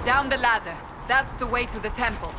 Down the ladder. That's the way to the temple.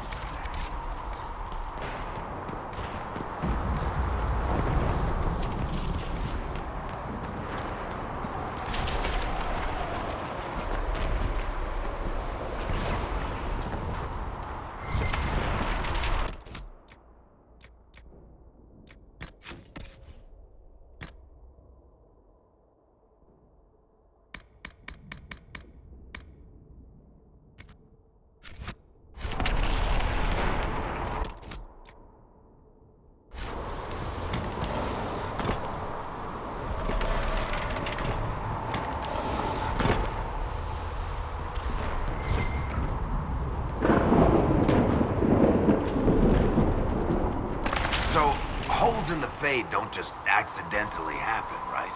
In the Fade don't just accidentally happen, right?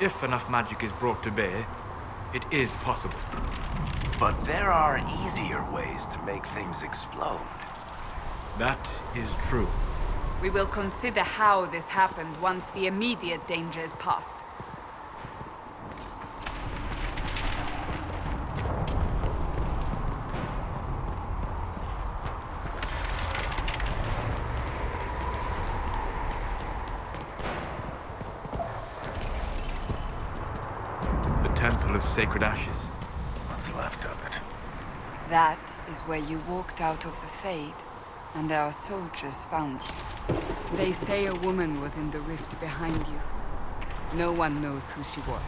If enough magic is brought to bear, it is possible. But there are easier ways to make things explode. That is true. We will consider how this happened once the immediate danger is past. Temple of Sacred Ashes. What's left of it? That is where you walked out of the Fade, and our soldiers found you. They say a woman was in the rift behind you. No one knows who she was.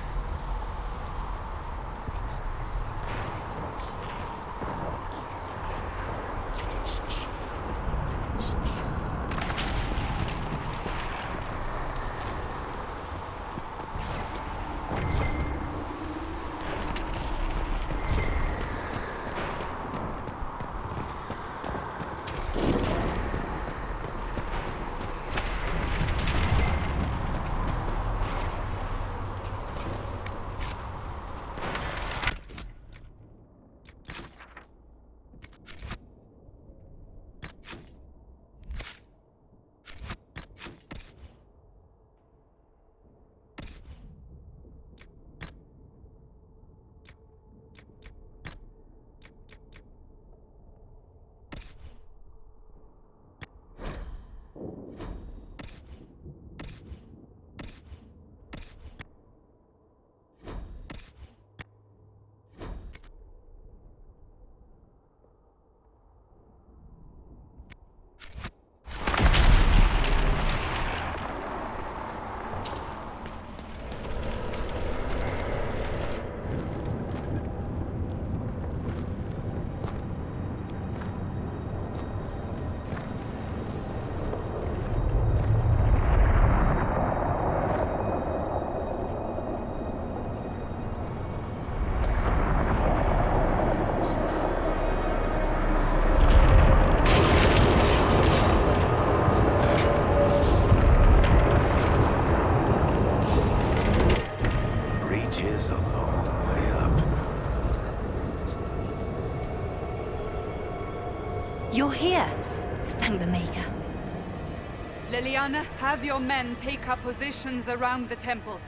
You're here. Thank the Maker. Liliana, have your men take up positions around the temple.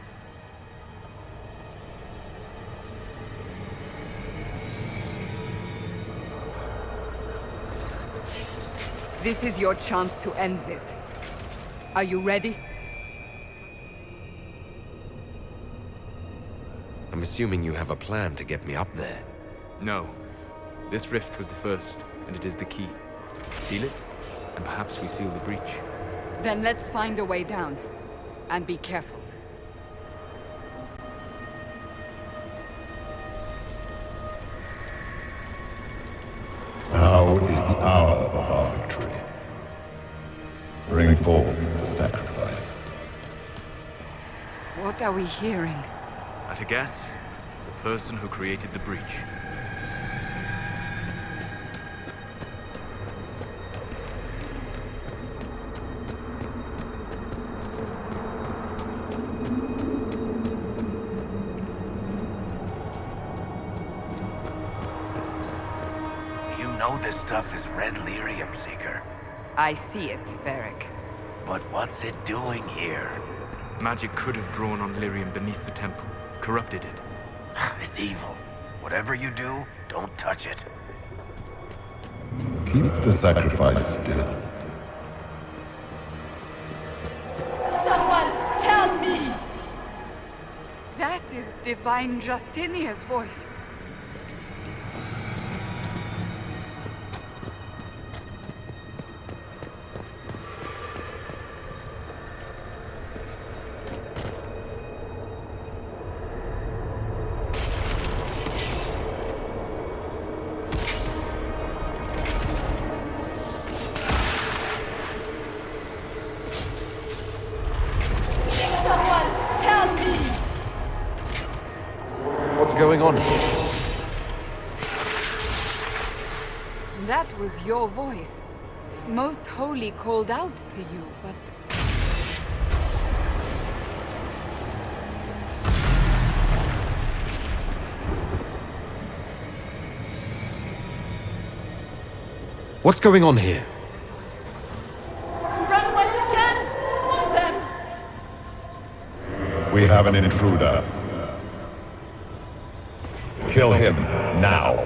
This is your chance to end this. Are you ready? I'm assuming you have a plan to get me up there. No. This rift was the first, and it is the key. Seal it, and perhaps we seal the breach. Then let's find a way down. And be careful. Now is the hour of our victory. Bring forth the sacrifice. What are we hearing? At a guess, the person who created the breach. This stuff is red lyrium, Seeker. I see it, Varric. But what's it doing here? Magic could have drawn on lyrium beneath the temple, corrupted it. It's evil. Whatever you do, don't touch it. Keep the sacrifice still. Someone help me! That is Divine Justinia's voice. What's going on here? That was your voice. Most Holy called out to you, but... What's going on here? Run while you can! Want them! We have an intruder. Kill him, now.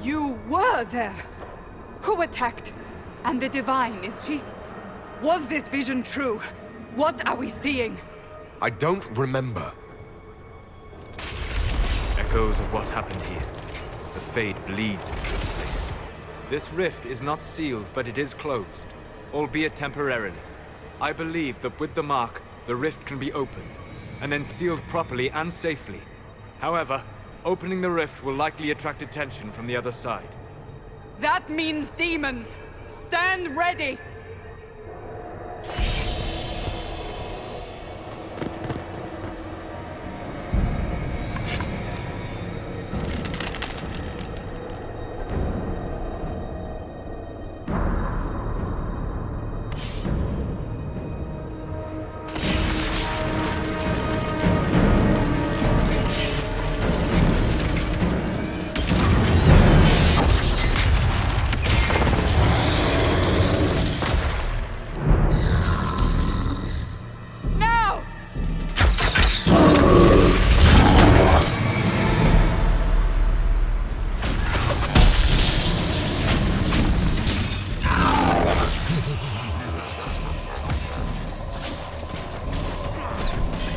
You were there! Who attacked? And the Divine, is she... Was this vision true? What are we seeing? I don't remember. Echoes of what happened here. The Fade bleeds into this place. This rift is not sealed, but it is closed, albeit temporarily. I believe that with the mark, the rift can be opened, and then sealed properly and safely. However, opening the rift will likely attract attention from the other side. That means demons! Stand ready!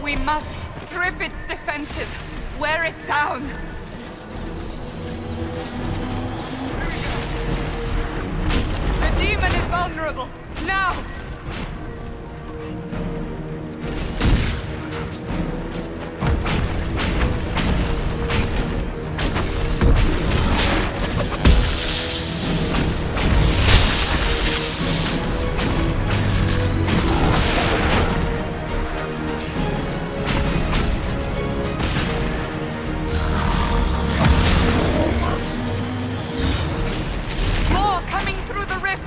We must strip its defenses, wear it down. The demon is vulnerable, now! More coming through the rift!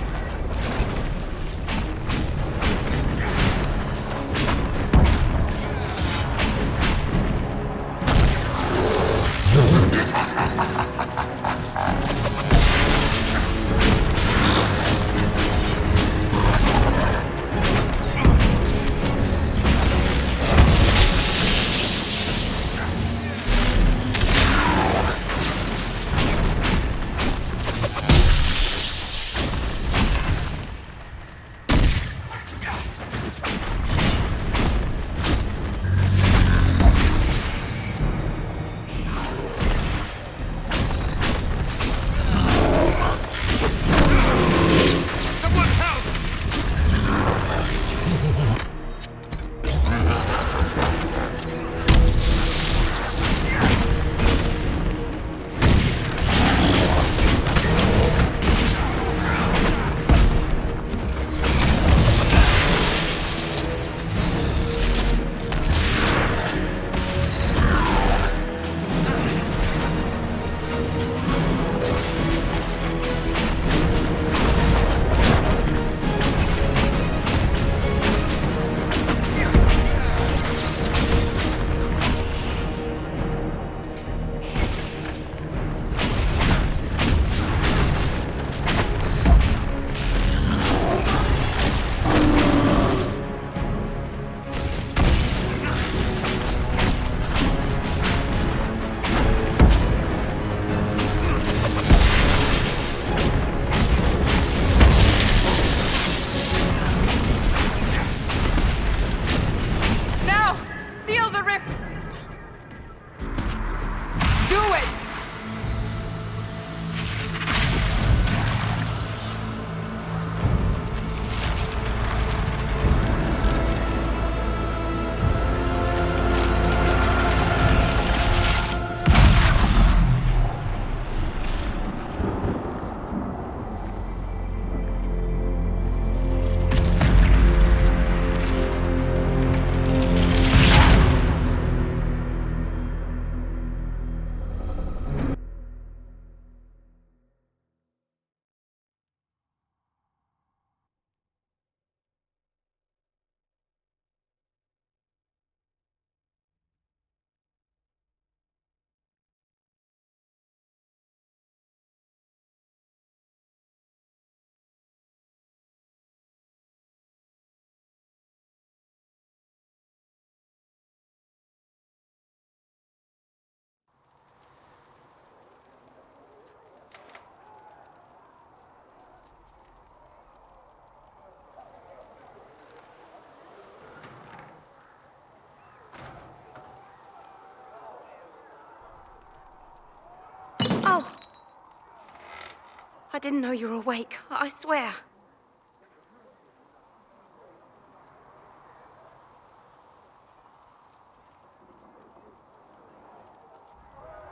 I didn't know you were awake, I swear.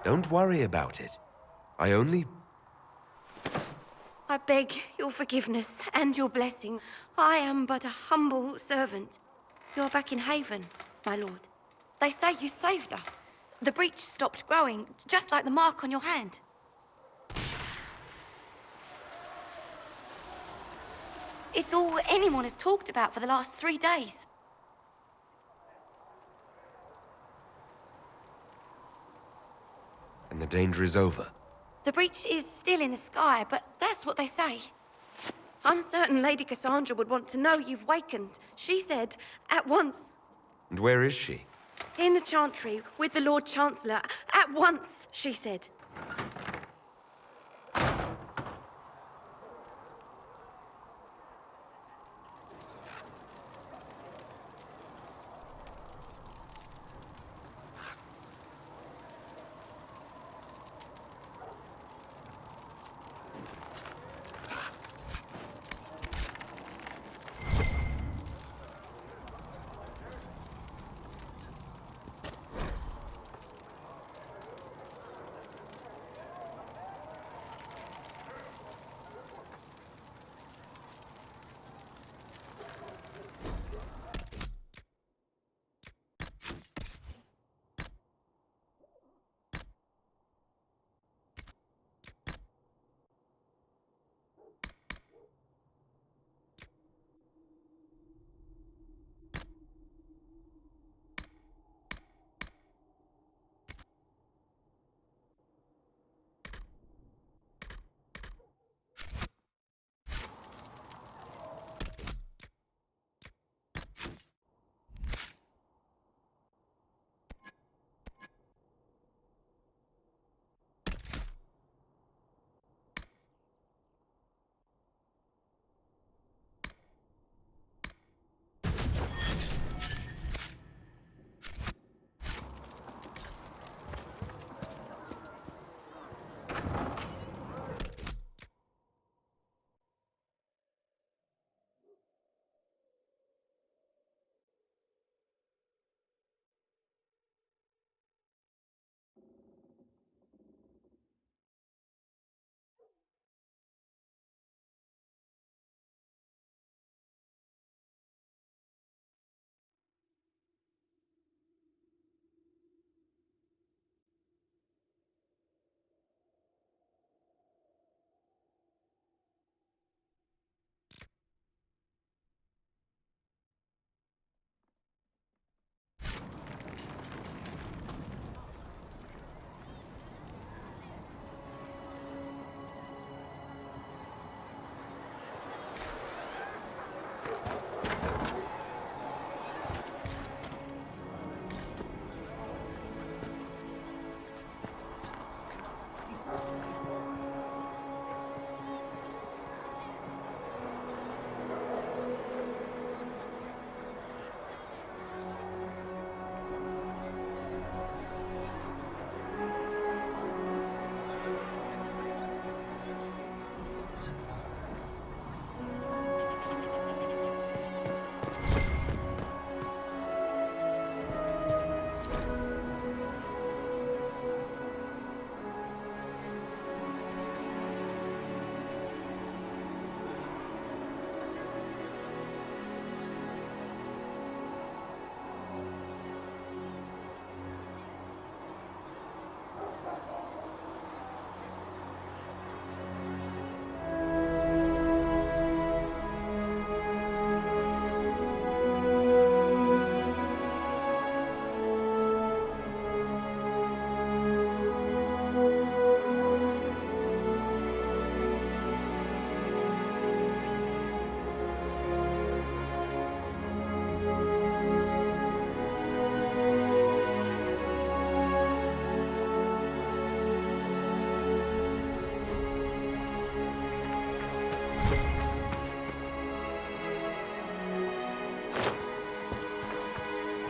Don't worry about it. I only... I beg your forgiveness and your blessing. I am but a humble servant. You're back in Haven, my lord. They say you saved us. The breach stopped growing, just like the mark on your hand. It's all anyone has talked about for the last 3 days. And the danger is over. The breach is still in the sky, but that's what they say. I'm certain Lady Cassandra would want to know you've wakened. She said, at once. And where is she? In the Chantry, with the Lord Chancellor. At once, she said.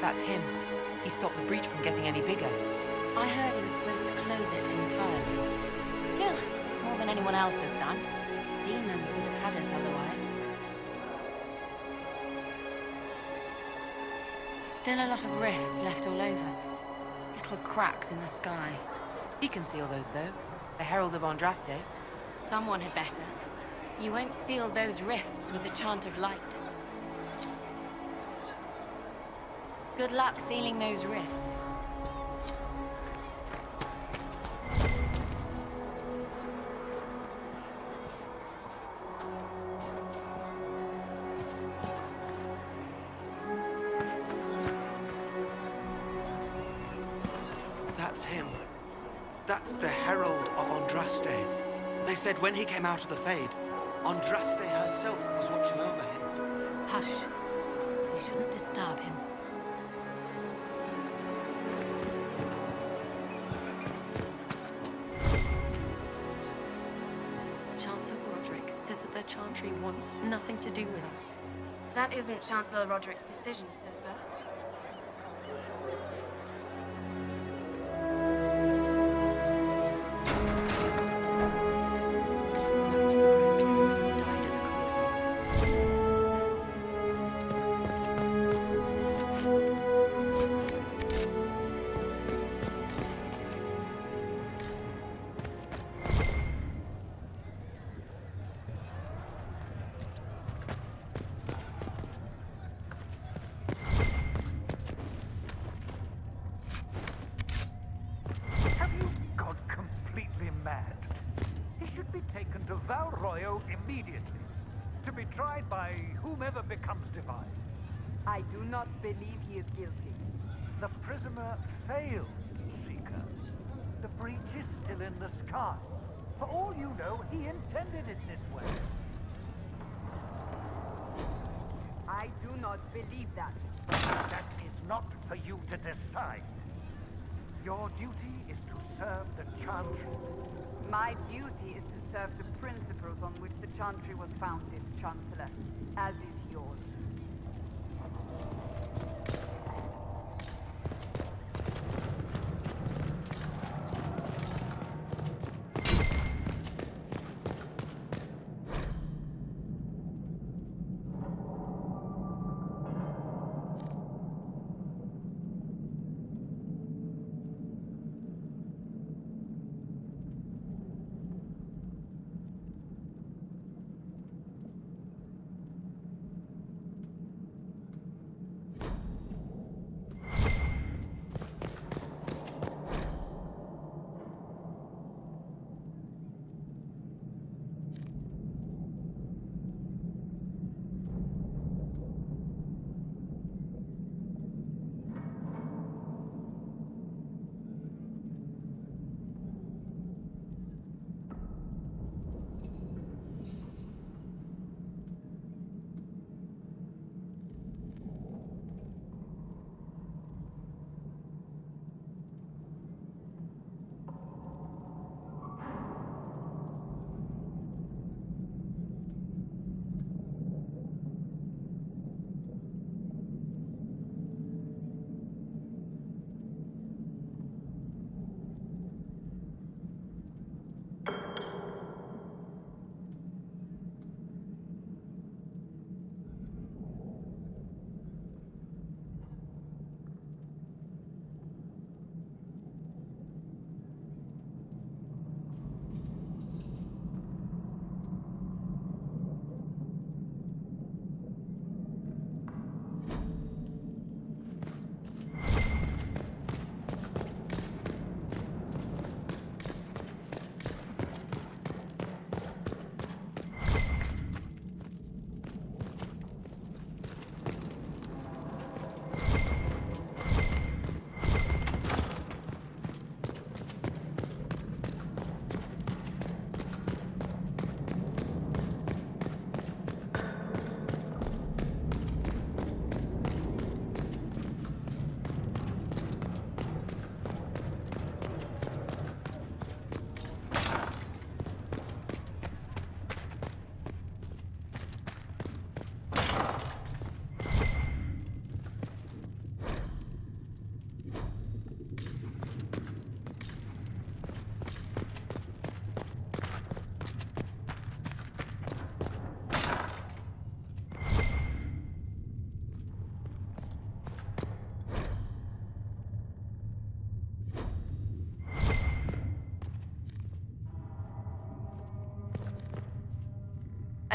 That's him. He stopped the breach from getting any bigger. I heard he was supposed to close it entirely. Still, it's more than anyone else has done. demons would have had us otherwise. Still a lot of rifts left all over. Little cracks in the sky. He can seal those, though. The Herald of Andraste. Someone had better. You won't seal those rifts with the chant of light. Good luck sealing those rifts. That's him. That's the Herald of Andraste. They said when he came out of the Fade, Andraste herself was watching over him. Hush. We shouldn't disturb him. Chancellor Roderick says that the Chantry wants nothing to do with us. That isn't Chancellor Roderick's decision, sister. Most of the grandparents died at the Have you gone completely mad? He should be taken to Val Royo immediately, to be tried by whomever becomes divine. I do not believe he is guilty. The prisoner failed, Seeker. The breach is still in the sky. For all you know, he intended it this way. I do not believe that. That is not for you to decide. Your duty is to serve the Chantry. My duty is to serve the principles on which the Chantry was founded, Chancellor, as is yours.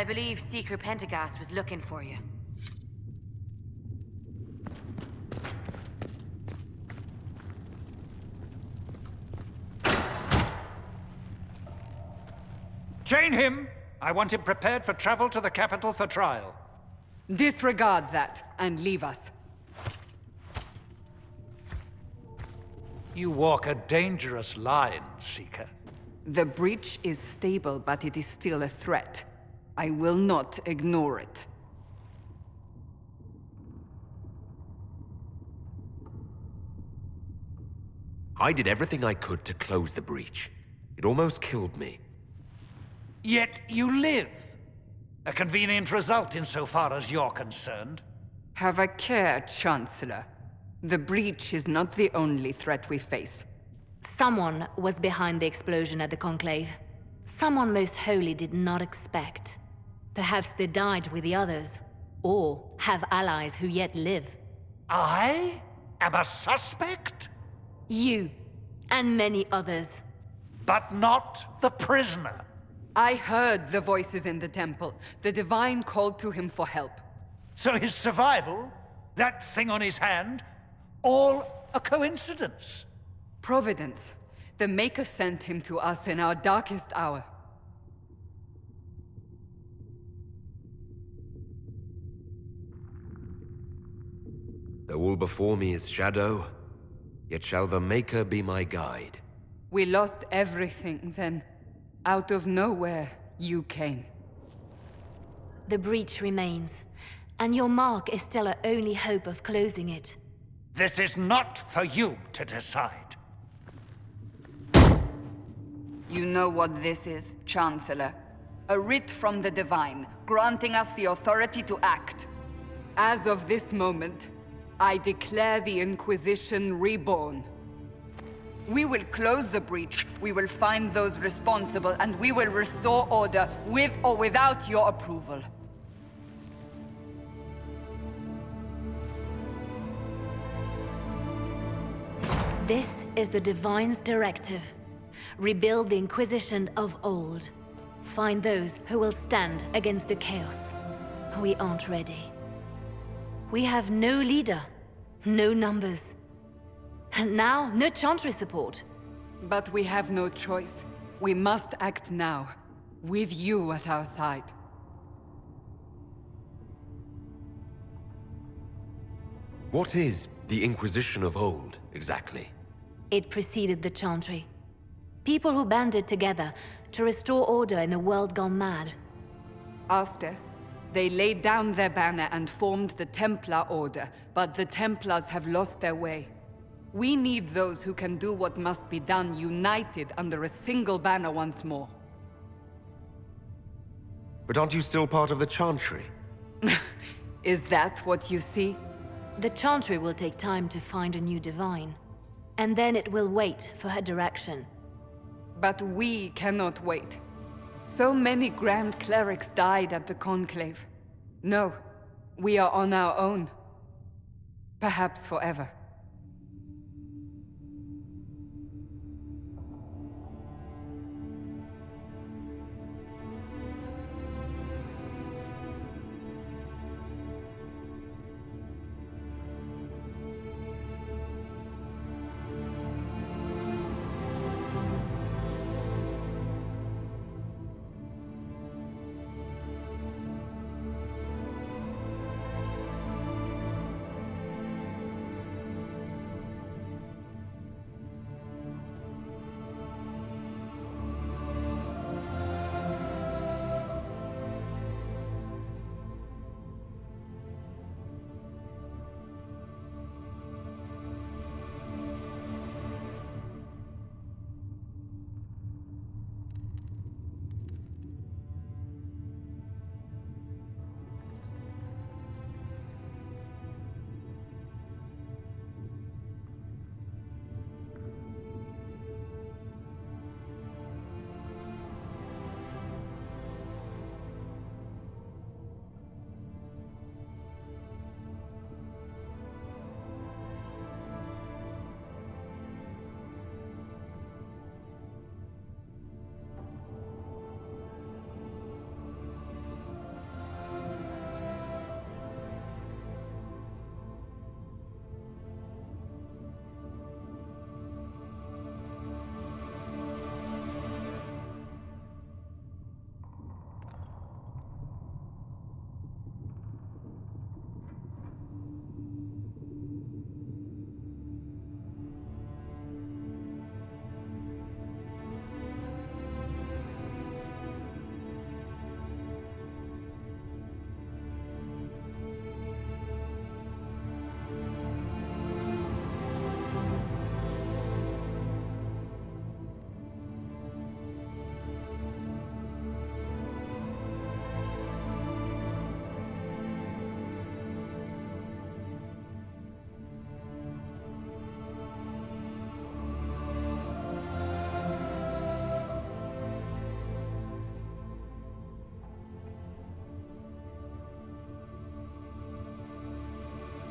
I believe Seeker Pentagast was looking for you. Chain him! I want him prepared for travel to the capital for trial. Disregard that, and leave us. You walk a dangerous line, Seeker. The breach is stable, but it is still a threat. I will not ignore it. I did everything I could to close the breach. It almost killed me. Yet you live. A convenient result insofar as you're concerned. Have a care, Chancellor. The breach is not the only threat we face. Someone was behind the explosion at the Conclave. Someone Most Holy did not expect. Perhaps they died with the others, or have allies who yet live. I am a suspect? You, and many others. But not the prisoner. I heard the voices in the temple. The Divine called to him for help. So his survival, that thing on his hand, all a coincidence? Providence. The Maker sent him to us in our darkest hour. Though all before me is shadow, yet shall the Maker be my guide. We lost everything then. Out of nowhere, you came. The breach remains, and your mark is still our only hope of closing it. This is not for you to decide. You know what this is, Chancellor. A writ from the Divine, granting us the authority to act. As of this moment, I declare the Inquisition reborn. We will close the breach, we will find those responsible, and we will restore order, with or without your approval. This is the Divine's directive. Rebuild the Inquisition of old. Find those who will stand against the chaos. We aren't ready. We have no leader, no numbers. And now, no Chantry support. But we have no choice. We must act now, with you at our side. What is the Inquisition of old, exactly? It preceded the Chantry. People who banded together to restore order in a world gone mad. After, they laid down their banner and formed the Templar Order, but the Templars have lost their way. We need those who can do what must be done, united under a single banner once more. But aren't you still part of the Chantry? Is that what you see? The Chantry will take time to find a new Divine. And then it will wait for her direction. But we cannot wait. So many Grand Clerics died at the Conclave. No, we are on our own. Perhaps forever.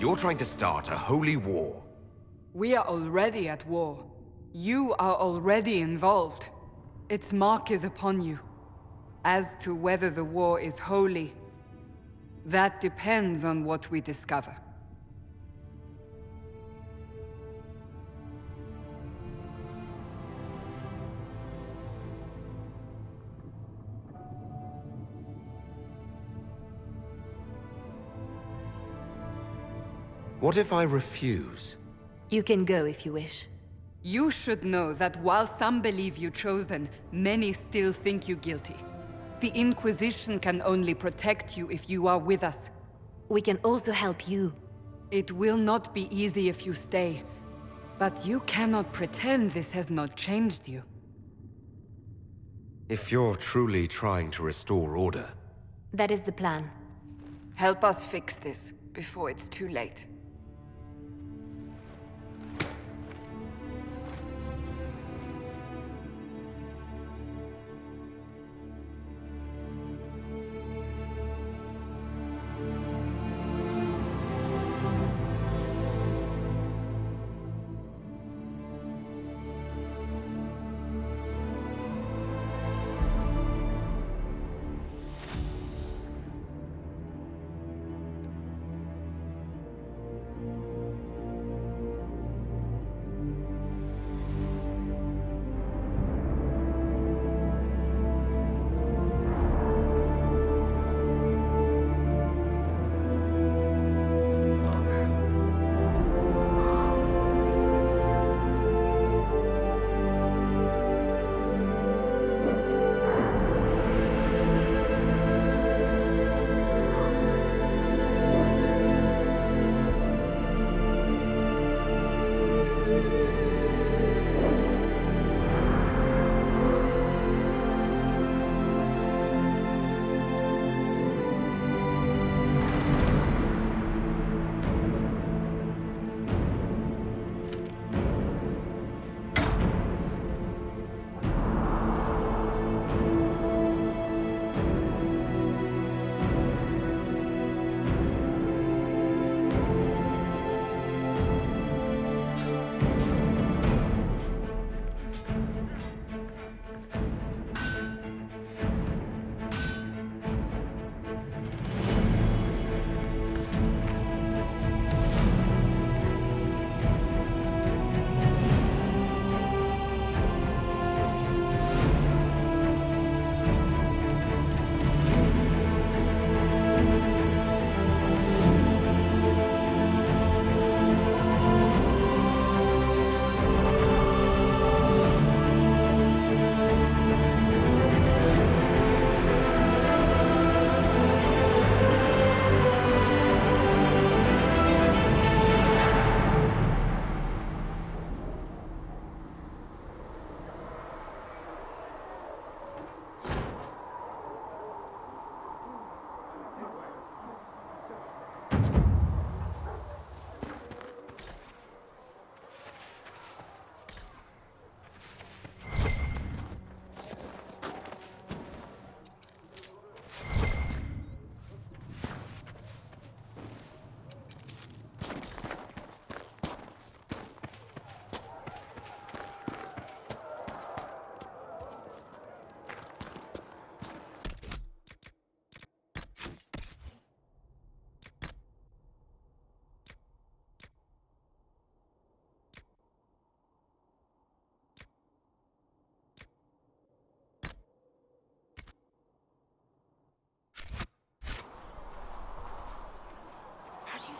You're trying to start a holy war. We are already at war. You are already involved. Its mark is upon you. As to whether the war is holy, that depends on what we discover. What if I refuse? You can go if you wish. You should know that while some believe you chosen, many still think you guilty. The Inquisition can only protect you if you are with us. We can also help you. It will not be easy if you stay, but you cannot pretend this has not changed you. If you're truly trying to restore order... That is the plan. Help us fix this before it's too late.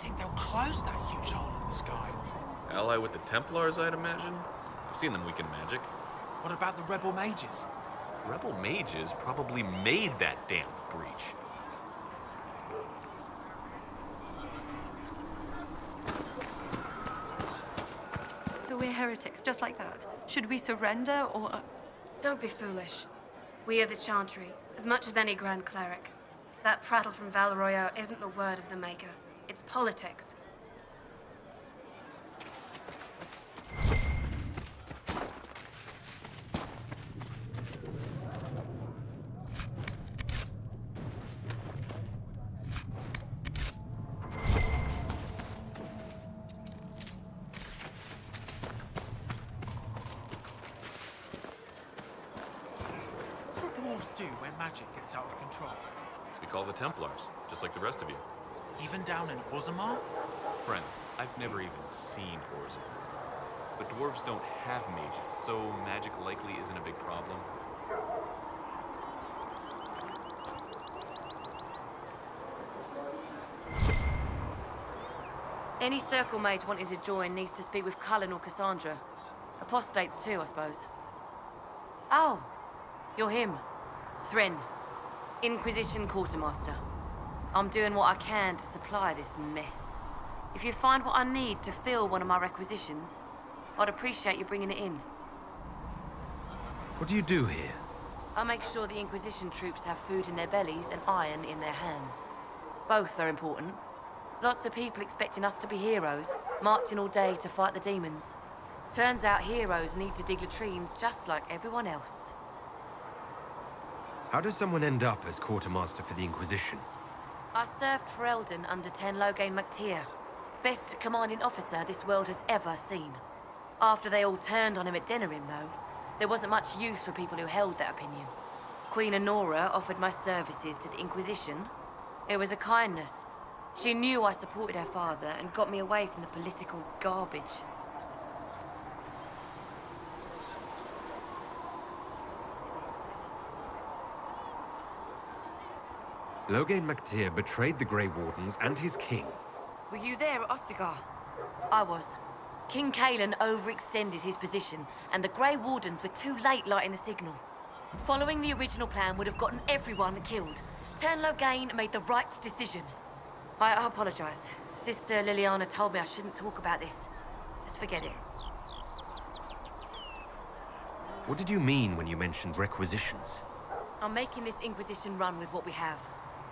think they'll close that huge hole in the sky? Ally with the Templars, I'd imagine? I've seen them weaken magic. What about the rebel mages? Rebel mages probably made that damn breach. So we're heretics, just like that. Should we surrender, or...? Don't be foolish. We are the Chantry, as much as any Grand Cleric. That prattle from Val Royeaux isn't the word of the Maker. It's politics. magic gets out of control? We call the Templars, just like the rest of you. Even down in Orzammar? Friend, I've never even seen Orzammar. But dwarves don't have mages, so magic likely isn't a big problem. Any circle mage wanting to join needs to speak with Cullen or Cassandra. Apostates too, I suppose. Oh, you're him. Thren, Inquisition Quartermaster. I'm doing what I can to supply this mess. If you find what I need to fill one of my requisitions, I'd appreciate you bringing it in. What do you do here? I make sure the Inquisition troops have food in their bellies and iron in their hands. Both are important. Lots of people expecting us to be heroes, marching all day to fight the demons. Turns out heroes need to dig latrines just like everyone else. How does someone end up as quartermaster for the Inquisition? I served for Eldon under Ten Logain MacTier. Best commanding officer this world has ever seen. After they all turned on him at Denerim, though, there wasn't much use for people who held that opinion. Queen Honora offered my services to the Inquisition. It was a kindness. She knew I supported her father and got me away from the political garbage. Logain MacTier betrayed the Grey Wardens and his king. Were you there at Ostagar? I was. King Cailan overextended his position, and the Grey Wardens were too late lighting the signal. Following the original plan would have gotten everyone killed. Ten Logain made the right decision. I apologize. Sister Liliana told me I shouldn't talk about this. Just forget it. What did you mean when you mentioned requisitions? I'm making this Inquisition run with what we have,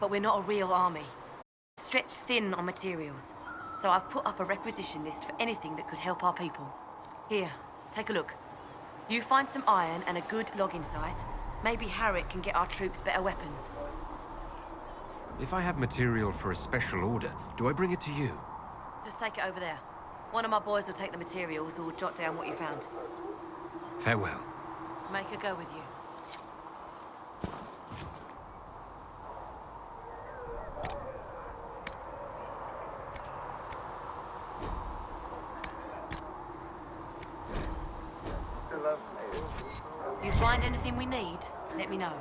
but we're not a real army. Stretched thin on materials, so I've put up a requisition list for anything that could help our people. Here, take a look. You find some iron and a good login site, maybe Harriet can get our troops better weapons. If I have material for a special order, do I bring it to you? Just take it over there. One of my boys will take the materials or jot down what you found. Farewell. Make a go with you. You find anything we need, let me know.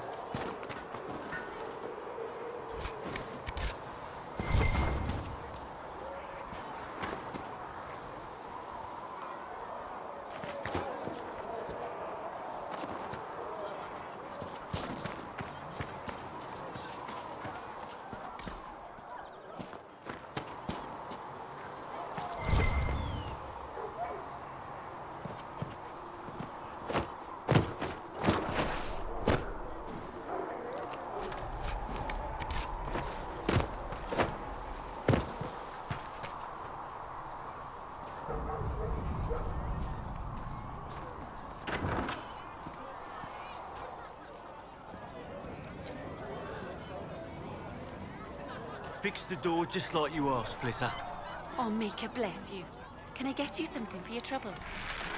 Fix the door just like you asked, Flitter. Oh, Mika, bless you. Can I get you something for your trouble?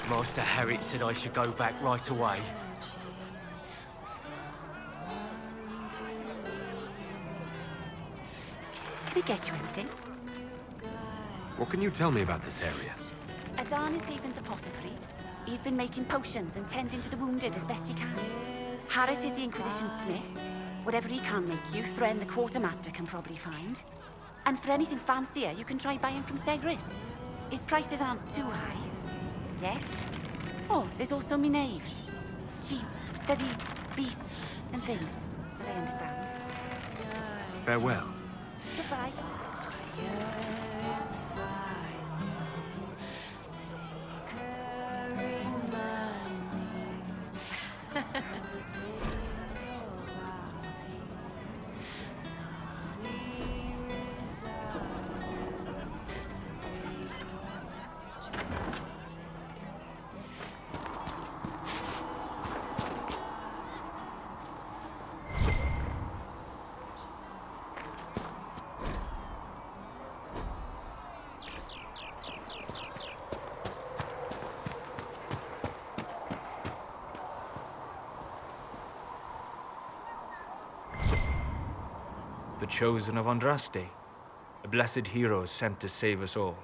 Master Harriet said I should go back right away. Can I get you anything? What can you tell me about this area? Adan is Haven's apothecary. He's been making potions and tending to the wounded as best he can. Harriet is the Inquisition smith. Whatever he can make you, Thren, the quartermaster, can probably find. And for anything fancier, you can try buying from Segret. His prices aren't too high. Yet. Oh, there's also Minave. She studies beasts and things, as I understand. Farewell. Goodbye. chosen of Andraste, a blessed hero sent to save us all.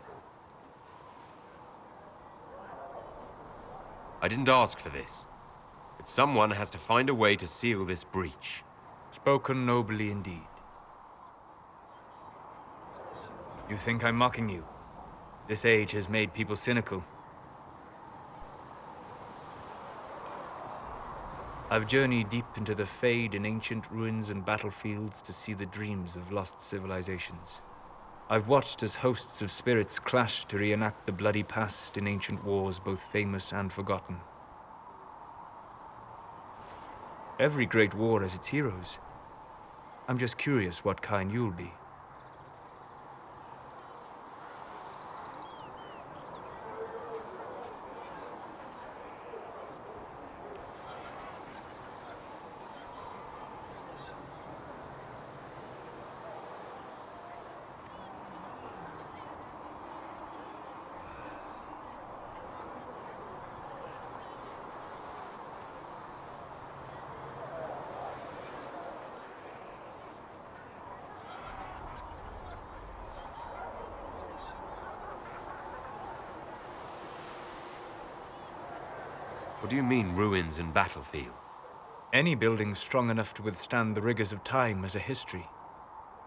I didn't ask for this, but someone has to find a way to seal this breach. Spoken nobly indeed. You think I'm mocking you? This age has made people cynical. I've journeyed deep into the Fade in ancient ruins and battlefields to see the dreams of lost civilizations. I've watched as hosts of spirits clash to reenact the bloody past in ancient wars both famous and forgotten. Every great war has its heroes. I'm just curious what kind you'll be. What do you mean, ruins and battlefields? Any building strong enough to withstand the rigors of time has a history.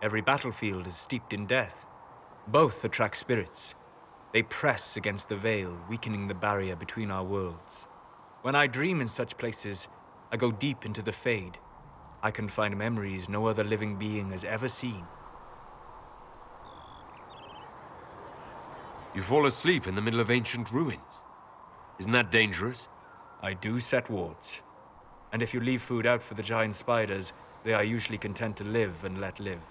Every battlefield is steeped in death. Both attract spirits. They press against the veil, weakening the barrier between our worlds. When I dream in such places, I go deep into the Fade. I can find memories no other living being has ever seen. You fall asleep in the middle of ancient ruins. Isn't that dangerous? I do set wards. And if you leave food out for the giant spiders, they are usually content to live and let live.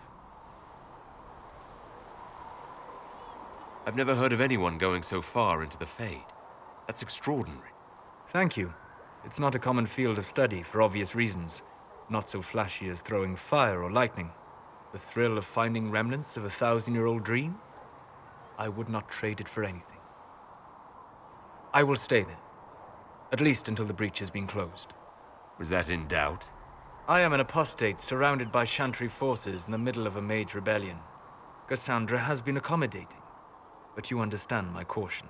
I've never heard of anyone going so far into the Fade. That's extraordinary. Thank you. It's not a common field of study for obvious reasons. Not so flashy as throwing fire or lightning. The thrill of finding remnants of a 1,000-year-old dream? I would not trade it for anything. I will stay there. At least until the breach has been closed. Was that in doubt? I am an apostate surrounded by Chantry forces in the middle of a mage rebellion. Cassandra has been accommodating, but you understand my caution.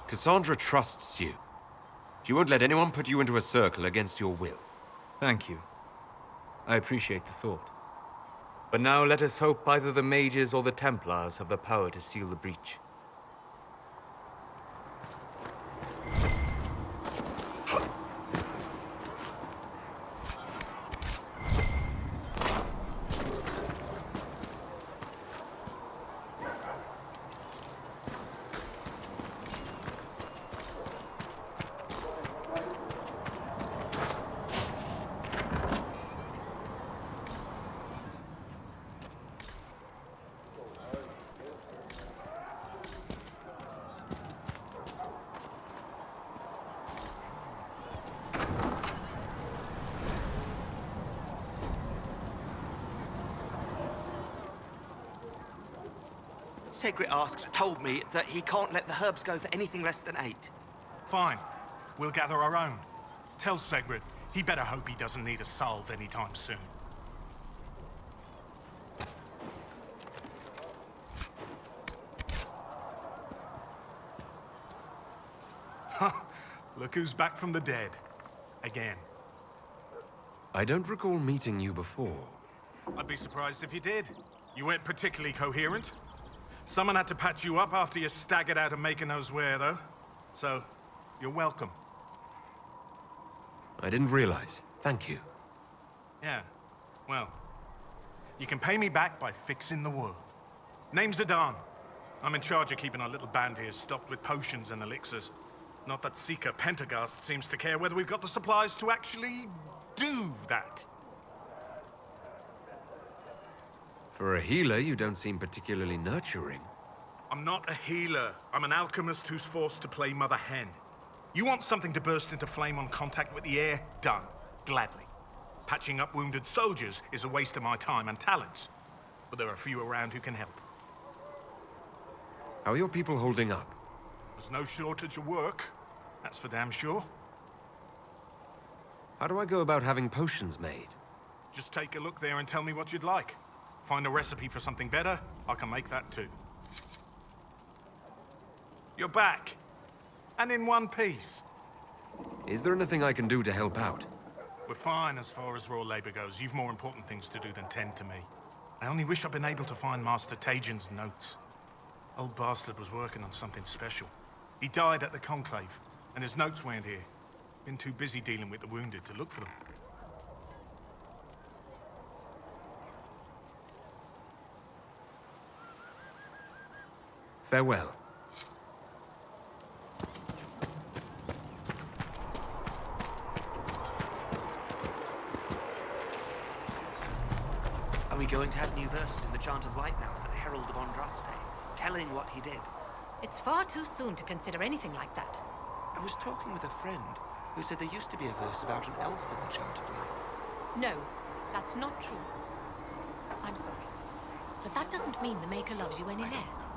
Cassandra trusts you. She won't let anyone put you into a circle against your will. Thank you. I appreciate the thought. But now let us hope either the mages or the Templars have the power to seal the breach. Segrit told me that he can't let the herbs go for anything less than 8. Fine. We'll gather our own. Tell Segrit he better hope he doesn't need a salve anytime soon. Look who's back from the dead. Again. I don't recall meeting you before. I'd be surprised if you did. You weren't particularly coherent. Someone had to patch you up after you staggered out of making knows where, though. So, you're welcome. I didn't realize. Thank you. Yeah, well, you can pay me back by fixing the world. Name's Zidane. I'm in charge of keeping our little band here stocked with potions and elixirs. Not that Seeker Pentagast seems to care whether we've got the supplies to actually do that. For a healer, you don't seem particularly nurturing. I'm not a healer. I'm an alchemist who's forced to play Mother Hen. You want something to burst into flame on contact with the air? Done. Gladly. Patching up wounded soldiers is a waste of my time and talents. But there are a few around who can help. How are your people holding up? There's no shortage of work. That's for damn sure. How do I go about having potions made? Just take a look there and tell me what you'd like. Find a recipe for something better, I can make that too. You're back. And in one piece. Is there anything I can do to help out? We're fine as far as raw labor goes. You've more important things to do than tend to me. I only wish I'd been able to find Master Tajin's notes. Old bastard was working on something special. He died at the Conclave, and his notes weren't here. Been too busy dealing with the wounded to look for them. Farewell. Are we going to have new verses in the Chant of Light now for the Herald of Andraste, telling what he did? It's far too soon to consider anything like that. I was talking with a friend who said there used to be a verse about an elf in the Chant of Light. No, that's not true. I'm sorry. But that doesn't mean the Maker loves you any less.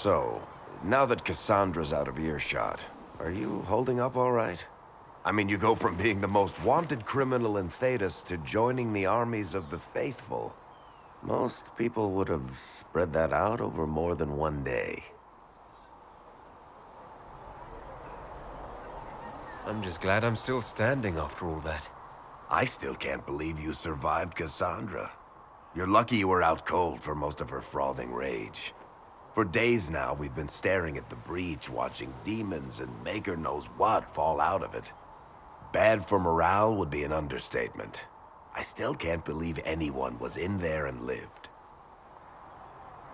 So, now that Cassandra's out of earshot, are you holding up all right? I mean, you go from being the most wanted criminal in Thedas to joining the armies of the faithful. Most people would have spread that out over more than one day. I'm just glad I'm still standing after all that. I still can't believe you survived Cassandra. You're lucky you were out cold for most of her frothing rage. For days now, we've been staring at the breach, watching demons and Maker knows what fall out of it. Bad for morale would be an understatement. I still can't believe anyone was in there and lived.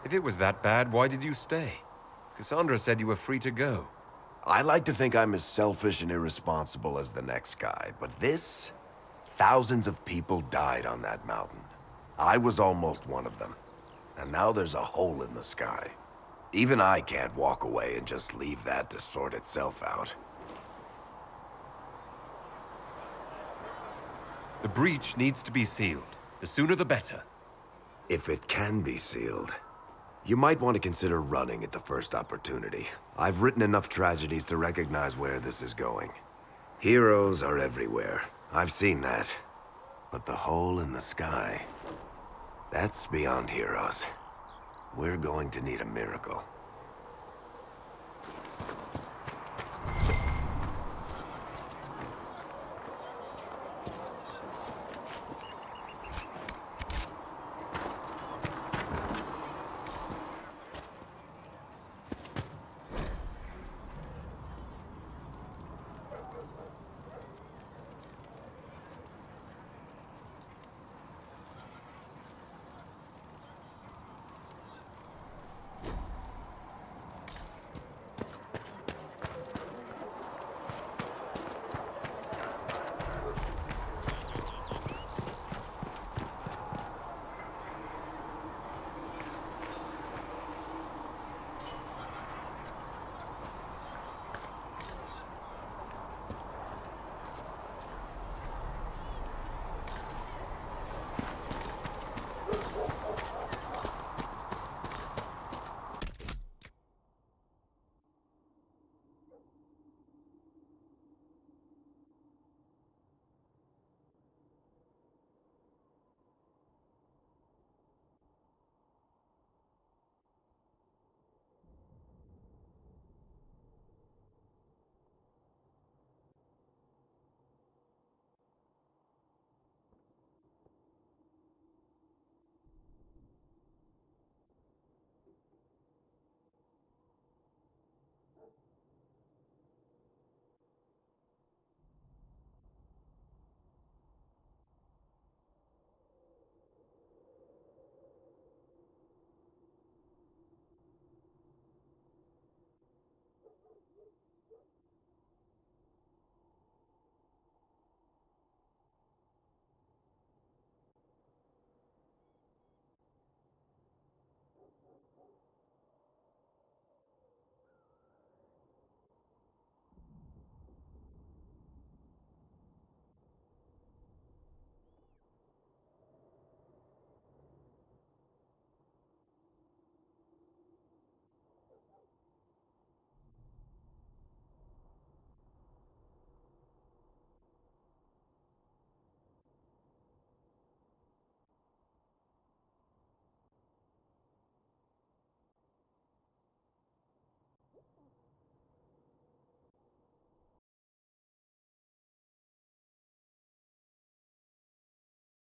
If it was that bad, why did you stay? Cassandra said you were free to go. I like to think I'm as selfish and irresponsible as the next guy, but this? Thousands of people died on that mountain. I was almost one of them. And now there's a hole in the sky. Even I can't walk away and just leave that to sort itself out. The breach needs to be sealed. The sooner the better. If it can be sealed, you might want to consider running at the first opportunity. I've written enough tragedies to recognize where this is going. Heroes are everywhere. I've seen that. But the hole in the sky, that's beyond heroes. We're going to need a miracle.